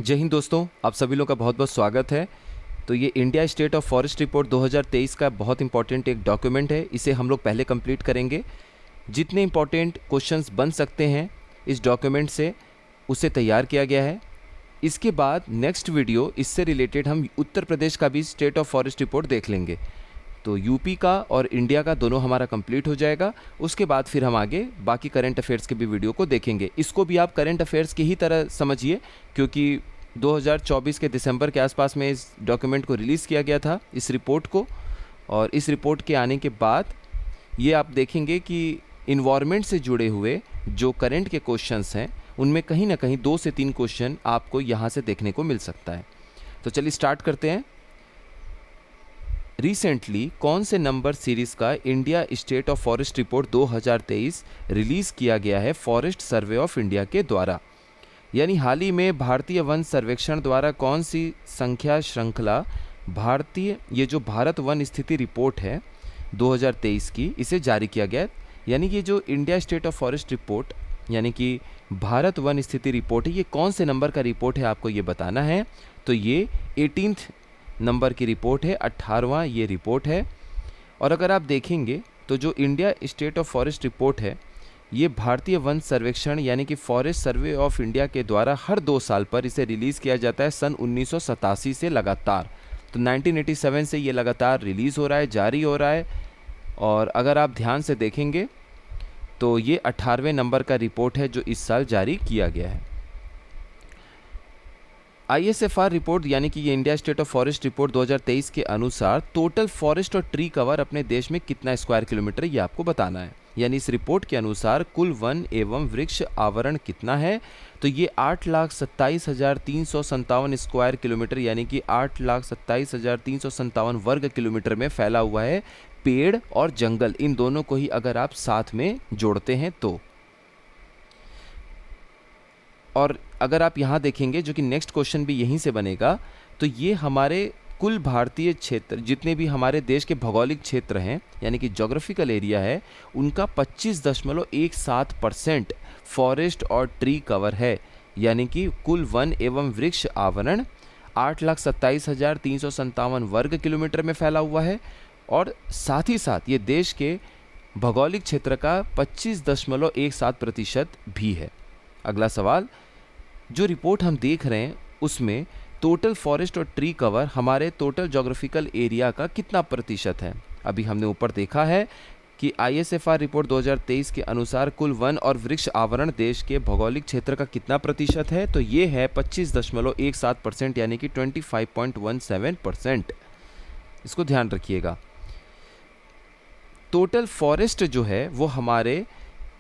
जय हिंद दोस्तों, आप सभी लोग का बहुत बहुत स्वागत है। तो ये India state of forest report 2023 का बहुत इंपॉर्टेंट एक डॉक्यूमेंट है। इसे हम लोग पहले कंप्लीट करेंगे। जितने इंपॉर्टेंट क्वेश्चंस बन सकते हैं इस डॉक्यूमेंट से उसे तैयार किया गया है। इसके बाद नेक्स्ट वीडियो इससे रिलेटेड हम उत्तर प्रदेश का भी स्टेट ऑफ फॉरेस्ट रिपोर्ट देख लेंगे। तो यूपी का और इंडिया का दोनों हमारा कंप्लीट हो जाएगा। उसके बाद फिर हम आगे बाकी करंट अफेयर्स के भी वीडियो को देखेंगे। इसको भी आप करंट अफेयर्स की ही तरह समझिए, क्योंकि 2024 के दिसंबर के आसपास में इस डॉक्यूमेंट को रिलीज़ किया गया था, इस रिपोर्ट को। और इस रिपोर्ट के आने के बाद ये आप देखेंगे कि इन्वायरमेंट से जुड़े हुए जो करंट के क्वेश्चंस हैं उनमें कहीं ना कहीं 2 से 3 क्वेश्चन आपको यहाँ से देखने को मिल सकता है। तो चलिए स्टार्ट करते हैं। रिसेंटली कौन से नंबर सीरीज़ का India state of forest report 2023 release किया गया है फॉरेस्ट सर्वे ऑफ इंडिया के द्वारा? यानी हाल ही में भारतीय वन सर्वेक्षण द्वारा कौन सी संख्या श्रृंखला ये जो भारत वन स्थिति रिपोर्ट है 2023 की, इसे जारी किया गया है। यानी कि जो India state of forest report यानी कि भारत वन स्थिति रिपोर्ट है, ये कौन से नंबर का रिपोर्ट है आपको ये बताना है। तो ये 18th नंबर की रिपोर्ट है, 18वां ये रिपोर्ट है। और अगर आप देखेंगे तो जो India state of forest report है ये भारतीय वन सर्वेक्षण यानी कि फॉरेस्ट सर्वे ऑफ इंडिया के द्वारा हर 2 साल पर इसे रिलीज़ किया जाता है, सन 1987 से लगातार। तो 1987 से ये लगातार रिलीज़ हो रहा है, जारी हो रहा है। और अगर आप ध्यान से देखेंगे तो ये 18वें नंबर का रिपोर्ट है जो इस साल जारी किया गया है। ISFR रिपोर्ट यानी कि ये India state of forest report 2023 के अनुसार टोटल फॉरेस्ट और ट्री कवर अपने देश में कितना स्क्वायर किलोमीटर ये आपको बताना है। यानी इस रिपोर्ट के अनुसार कुल वन एवं वृक्ष आवरण कितना है। तो ये 8,27,357 स्क्वायर किलोमीटर यानी कि 8,27,357 वर्ग किलोमीटर में फैला हुआ है। पेड़ और जंगल इन दोनों को ही अगर आप साथ में जोड़ते हैं तो। और अगर आप यहाँ देखेंगे जो कि नेक्स्ट क्वेश्चन भी यहीं से बनेगा, तो ये हमारे कुल भारतीय क्षेत्र जितने भी हमारे देश के भौगोलिक क्षेत्र हैं यानी कि ज्योग्राफिकल एरिया है, उनका 25.17% फॉरेस्ट और ट्री कवर है। यानी कि कुल वन एवं वृक्ष आवरण 8,27,357 वर्ग किलोमीटर में फैला हुआ है। और साथ ही साथ ये देश के भौगोलिक क्षेत्र का 25.17% भी है। अगला सवाल, जो रिपोर्ट हम देख रहे हैं उसमें टोटल फॉरेस्ट और ट्री कवर हमारे टोटल ज्योग्राफिकल एरिया का कितना प्रतिशत है। अभी हमने ऊपर देखा है कि ISFR रिपोर्ट 2023 के अनुसार कुल वन और वृक्ष आवरण देश के भौगोलिक क्षेत्र का कितना प्रतिशत है। तो ये है 25.17% यानी कि 25.17%। इसको ध्यान रखिएगा। टोटल फॉरेस्ट जो है वो हमारे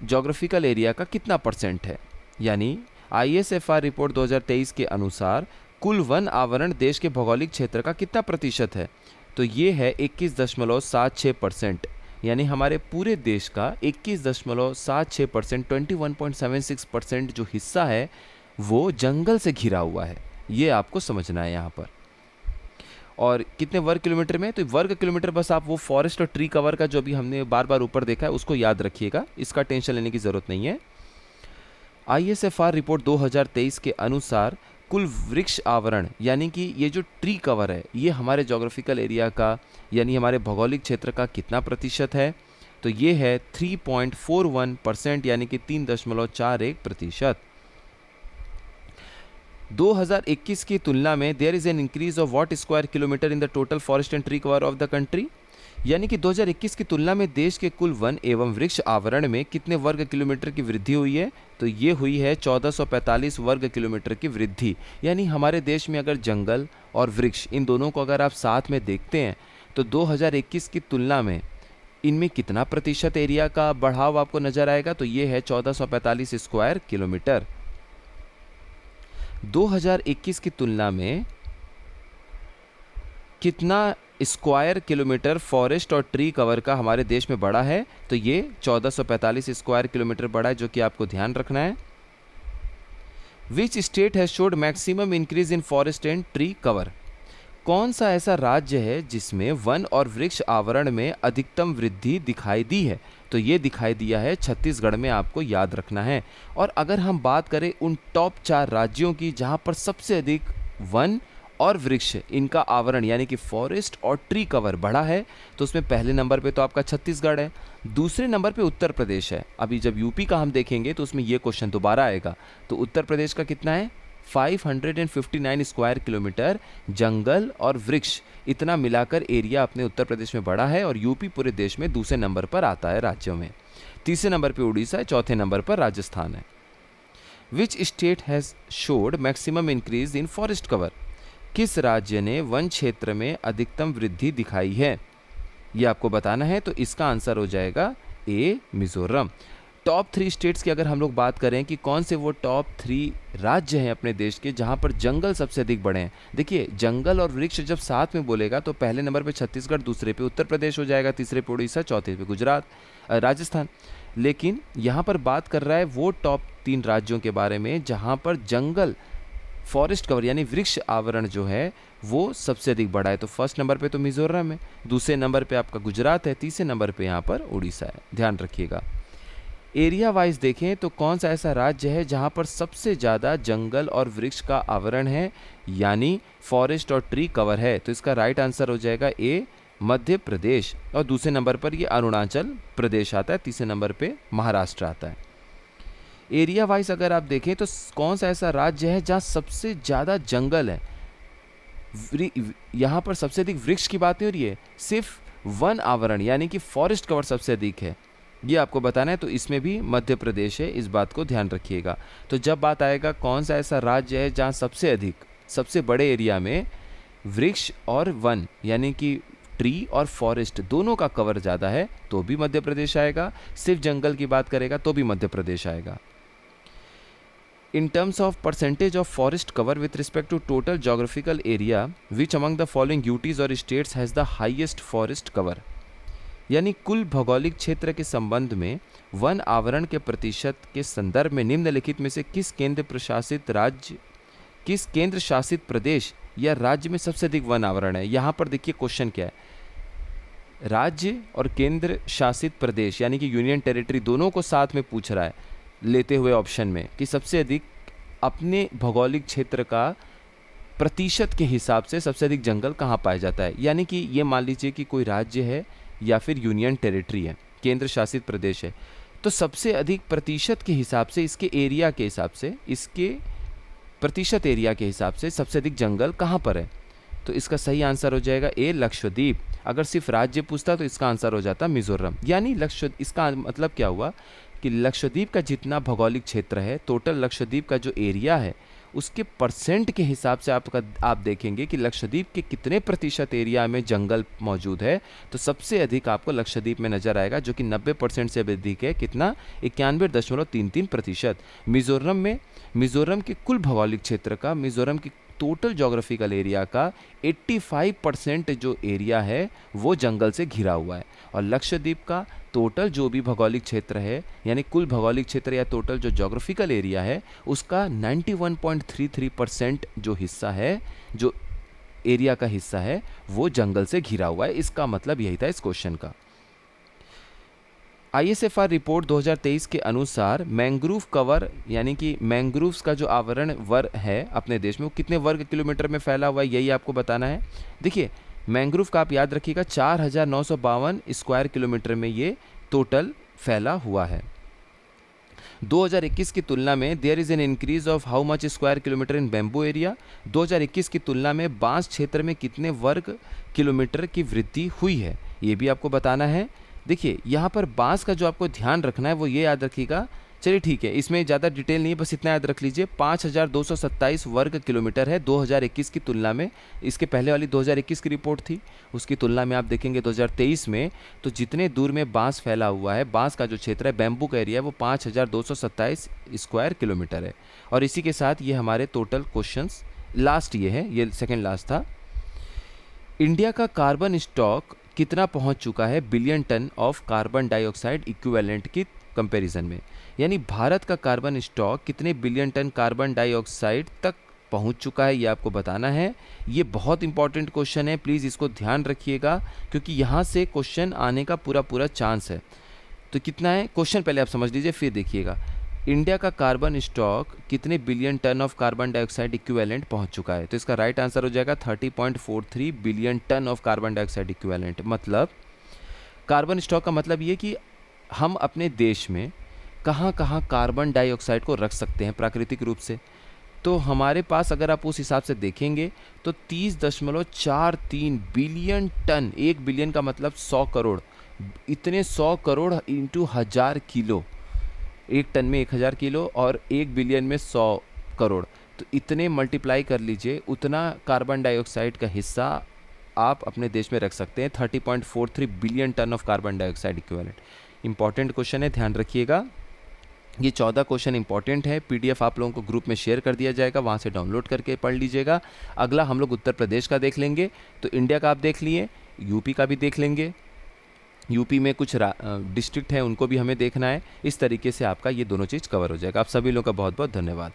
ज्योग्राफिकल एरिया का कितना परसेंट है। यानी ISFR रिपोर्ट 2023 के अनुसार कुल वन आवरण देश के भौगोलिक क्षेत्र का कितना प्रतिशत है। तो ये है 21.76%। यानी हमारे पूरे देश का 21.76%, 21.76% जो हिस्सा है वो जंगल से घिरा हुआ है। ये आपको समझना है यहाँ पर। और कितने वर्ग किलोमीटर में, तो वर्ग किलोमीटर बस आप वो फॉरेस्ट और ट्री कवर का जो भी हमने बार बार ऊपर देखा है उसको याद रखिएगा, इसका टेंशन लेने की ज़रूरत नहीं है। ISFR रिपोर्ट 2023 के अनुसार कुल वृक्ष आवरण यानी कि ये जो ट्री कवर है ये हमारे ज्योग्राफिकल एरिया का यानी हमारे भौगोलिक क्षेत्र का कितना प्रतिशत है। तो ये है 3.41% यानी कि 3.41%। 2021 की तुलना में there is an increase of what square kilometre in the total forest and tree cover of the country. यानी कि 2021 की तुलना में देश के कुल वन एवं वृक्ष आवरण में कितने वर्ग किलोमीटर की वृद्धि हुई है। तो ये हुई है 1445 वर्ग किलोमीटर की वृद्धि। यानी हमारे देश में अगर जंगल और वृक्ष इन दोनों को अगर आप साथ में देखते हैं तो 2021 की तुलना में इनमें कितना प्रतिशत एरिया का बढ़ाव आपको नजर आएगा। तो ये है 1445 स्क्वायर किलोमीटर। 2021 की तुलना में कितना स्क्वायर किलोमीटर फॉरेस्ट और ट्री कवर का हमारे देश में बढ़ा है। तो ये 1445 स्क्वायर किलोमीटर बढ़ा है, जो कि आपको ध्यान रखना है। Which state has showed maximum increase in forest and tree cover. कौन सा ऐसा राज्य है जिसमें वन और वृक्ष आवरण में अधिकतम वृद्धि दिखाई दी है। तो ये दिखाई दिया है छत्तीसगढ़ में, आपको याद रखना है। और अगर हम बात करें उन टॉप 4 राज्यों की जहां पर सबसे अधिक वन और वृक्ष इनका आवरण यानी कि फॉरेस्ट और ट्री कवर बढ़ा है, तो उसमें पहले नंबर पे तो आपका छत्तीसगढ़ है, दूसरे नंबर पे उत्तर प्रदेश है। अभी जब यूपी का हम देखेंगे तो उसमें ये क्वेश्चन दोबारा आएगा। तो उत्तर प्रदेश का कितना है, 559 स्क्वायर किलोमीटर जंगल और वृक्ष, इतना मिलाकर एरिया अपने उत्तर प्रदेश में बढ़ा है। और यूपी पूरे देश में दूसरे नंबर पर आता है राज्यों में। तीसरे नंबर पे उड़ीसा है, चौथे नंबर पर राजस्थान है। Which state has showed maximum increase in forest cover, किस राज्य ने वन क्षेत्र में अधिकतम वृद्धि दिखाई है, ये आपको बताना है। तो इसका आंसर हो जाएगा ए, मिजोरम। टॉप 3 स्टेट्स की अगर हम लोग बात करें कि कौन से वो टॉप 3 राज्य हैं अपने देश के जहां पर जंगल सबसे अधिक बड़े हैं। देखिए, जंगल और वृक्ष जब साथ में बोलेगा तो पहले नंबर पे छत्तीसगढ़, दूसरे पे उत्तर प्रदेश हो जाएगा, तीसरे पे उड़ीसा, चौथे पे गुजरात, राजस्थान। लेकिन यहाँ पर बात कर रहा है वो टॉप 3 राज्यों के बारे में जहाँ पर जंगल फॉरेस्ट कवर यानी वृक्ष आवरण जो है वो सबसे अधिक बड़ा है। तो फर्स्ट नंबर पे तो मिजोरम है, दूसरे नंबर पे आपका गुजरात है, तीसरे नंबर पे यहाँ पर उड़ीसा है। ध्यान रखिएगा। एरिया वाइज देखें तो कौन सा ऐसा राज्य है जहाँ पर सबसे ज़्यादा जंगल और वृक्ष का आवरण है यानी फॉरेस्ट और ट्री कवर है, तो इसका राइट आंसर हो जाएगा ए, मध्य प्रदेश। और दूसरे नंबर पर ये अरुणाचल प्रदेश आता है, तीसरे नंबर पे महाराष्ट्र आता है। एरिया वाइज अगर आप देखें तो कौन सा ऐसा राज्य है जहाँ सबसे ज़्यादा जंगल है, यहाँ पर सबसे अधिक वृक्ष की बात नहीं हो रही है, सिर्फ वन आवरण यानी कि फॉरेस्ट कवर सबसे अधिक है, ये आपको बताना है। तो इसमें भी मध्य प्रदेश है, इस बात को ध्यान रखिएगा। तो जब बात आएगा कौन सा ऐसा राज्य है जहाँ सबसे अधिक, सबसे बड़े एरिया में वृक्ष और वन यानी कि ट्री और फॉरेस्ट दोनों का कवर ज़्यादा है, तो भी मध्य प्रदेश आएगा। सिर्फ जंगल की बात करेगा तो भी मध्य प्रदेश आएगा। In terms of percentage of forest cover with respect to total geographical area, which among the following UTs or states has the highest forest cover? यानी कुल भौगोलिक क्षेत्र के संबंध में वन आवरण के प्रतिशत के संदर्भ में निम्नलिखित में से किस केंद्र शासित प्रदेश या राज्य में सबसे अधिक वन आवरण है। यहाँ पर देखिए क्वेश्चन क्या है, राज्य और केंद्र शासित प्रदेश यानी कि यूनियन टेरिटरी दोनों को साथ में पूछ रहा है लेते हुए ऑप्शन में कि सबसे अधिक अपने भौगोलिक क्षेत्र का प्रतिशत के हिसाब से सबसे अधिक जंगल कहाँ पाया जाता है। यानी कि ये मान लीजिए कि कोई राज्य है या फिर यूनियन टेरिटरी है, केंद्र शासित प्रदेश है, तो सबसे अधिक प्रतिशत के हिसाब से, इसके एरिया के हिसाब से, इसके प्रतिशत एरिया के हिसाब से सबसे अधिक जंगल कहाँ पर है। तो इसका सही आंसर हो जाएगा ए, लक्षद्वीप। अगर सिर्फ राज्य पूछता तो इसका आंसर हो जाता मिजोरम। यानी इसका मतलब क्या हुआ कि लक्षद्वीप का जितना भौगोलिक क्षेत्र है, टोटल लक्षद्वीप का जो एरिया है उसके परसेंट के हिसाब से आप देखेंगे कि लक्षद्वीप के कितने प्रतिशत एरिया में जंगल मौजूद है, तो सबसे अधिक आपको लक्षद्वीप में नजर आएगा जो कि 90% से अधिक है। कितना, 91.33%। मिजोरम के कुल भौगोलिक क्षेत्र का, मिजोरम की टोटल जोग्राफिकल एरिया का 85% जो एरिया है वो जंगल से घिरा हुआ है। और लक्षद्वीप का टोटल जो भी भौगोलिक क्षेत्र है यानी कुल भौगोलिक क्षेत्र या टोटल जो जोग्राफिकल एरिया है उसका 91.33% जो हिस्सा है, जो एरिया का हिस्सा है वो जंगल से घिरा हुआ है। इसका मतलब यही था इस क्वेश्चन का। ISFR रिपोर्ट 2023 के अनुसार मैंग्रोव कवर यानी कि मैंग्रोव्स का जो आवरण वर्ग है अपने देश में वो कितने वर्ग किलोमीटर में फैला हुआ है, यही आपको बताना है। देखिए, मैंग्रोव का आप याद रखिएगा 4952 स्क्वायर किलोमीटर में ये टोटल फैला हुआ है। 2021 की तुलना में there is an increase of how much square kilometre in bamboo area. 2021 की तुलना में बांस क्षेत्र में कितने वर्ग किलोमीटर की वृद्धि हुई है, ये भी आपको बताना है। देखिए, यहाँ पर बांस का जो आपको ध्यान रखना है वो ये याद रखिएगा। चलिए ठीक है, इसमें ज़्यादा डिटेल नहीं है, बस इतना याद रख लीजिए 5227 वर्ग किलोमीटर है 2021 की तुलना में। इसके पहले वाली 2021 की रिपोर्ट थी, उसकी तुलना में आप देखेंगे 2023 में तो जितने दूर में बांस फैला हुआ है, बांस का जो क्षेत्र है, बैम्बू का एरिया है, वो 5227 स्क्वायर किलोमीटर है। और इसी के साथ ये हमारे टोटल क्वेश्चंस लास्ट ये है, ये सेकेंड लास्ट था। इंडिया का कार्बन स्टॉक कितना पहुंच चुका है billion ton of carbon dioxide equivalent की कंपैरिजन में, यानी भारत का कार्बन स्टॉक कितने बिलियन टन कार्बन डाइऑक्साइड तक पहुंच चुका है, ये आपको बताना है। ये बहुत इंपॉर्टेंट क्वेश्चन है, प्लीज़ इसको ध्यान रखिएगा क्योंकि यहाँ से क्वेश्चन आने का पूरा चांस है। तो कितना है क्वेश्चन पहले आप समझ लीजिए फिर देखिएगा। इंडिया का कार्बन स्टॉक कितने billion ton of carbon dioxide equivalent पहुंच चुका है? तो इसका राइट आंसर हो जाएगा 30.43 billion ton of carbon dioxide equivalent. मतलब कार्बन स्टॉक का मतलब ये कि हम अपने देश में कहाँ कहाँ कार्बन डाइऑक्साइड को रख सकते हैं प्राकृतिक रूप से। तो हमारे पास अगर आप उस हिसाब से देखेंगे तो 30.43 बिलियन टन, 1 बिलियन का मतलब 100 करोड़, इतने 100 करोड़ इंटू 1000 किलो, एक टन में 1000 किलो और 1 बिलियन में 100 करोड़, तो इतने मल्टीप्लाई कर लीजिए, उतना कार्बन डाइऑक्साइड का हिस्सा आप अपने देश में रख सकते हैं। 30.43 billion ton of carbon dioxide equivalent. Important question है, ध्यान रखिएगा। ये 14 क्वेश्चन इंपॉर्टेंट है। पीडीएफ आप लोगों को ग्रुप में शेयर कर दिया जाएगा, वहाँ से डाउनलोड करके पढ़ लीजिएगा। अगला हम लोग उत्तर प्रदेश का देख लेंगे। तो इंडिया का आप देख लिए, यूपी का भी देख लेंगे। यूपी में कुछ डिस्ट्रिक्ट हैं, उनको भी हमें देखना है। इस तरीके से आपका ये दोनों चीज़ कवर हो जाएगा। आप सभी लोगों का बहुत बहुत धन्यवाद।